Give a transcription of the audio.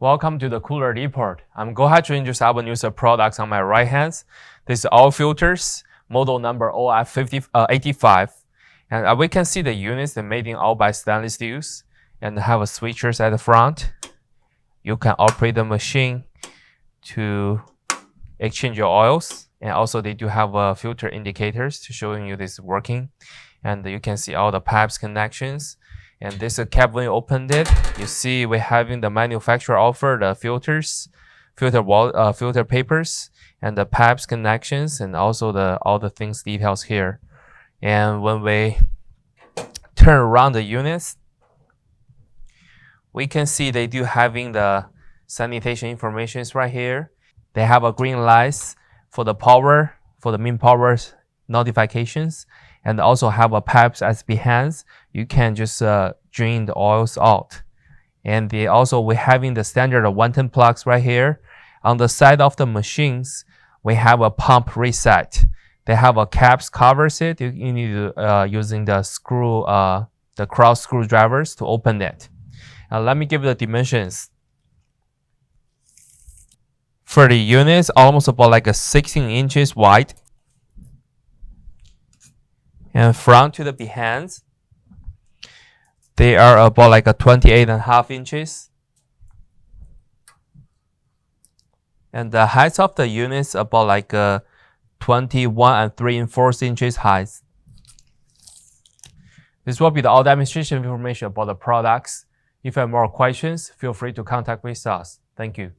Welcome to the cooler report. I'm going to introduce our new products on my right hand. This is all filters, model number OF85. And we can see the units are made in all by stainless steels and have a switchers at the front. You can operate the machine to exchange your oils. And also they do have filter indicators to showing you this is working. And you can see all the pipes connections. And this cap, when you opened it, you see we're having the manufacturer offer the filters, filter papers, and the pipes connections, and also all the things details here. And when we turn around the units, we can see they do having the sanitation information right here. They have a green lights for the power, for the main power notifications, and also have a pipes as behind. You can just drain the oils out. And they also we're having the standard 110 plugs right here. On the side of the machines, we have a pump reset. They have a caps covers it. You need to using the screw, the cross screwdrivers to open it. Let me give you the dimensions. For the units, almost about like a 16 inches wide. And front to the behinds, they are about like a 28.5 inches. And the height of the units about like a 21 3/4 inches height. This will be the all demonstration information about the products. If you have more questions, feel free to contact with us. Thank you.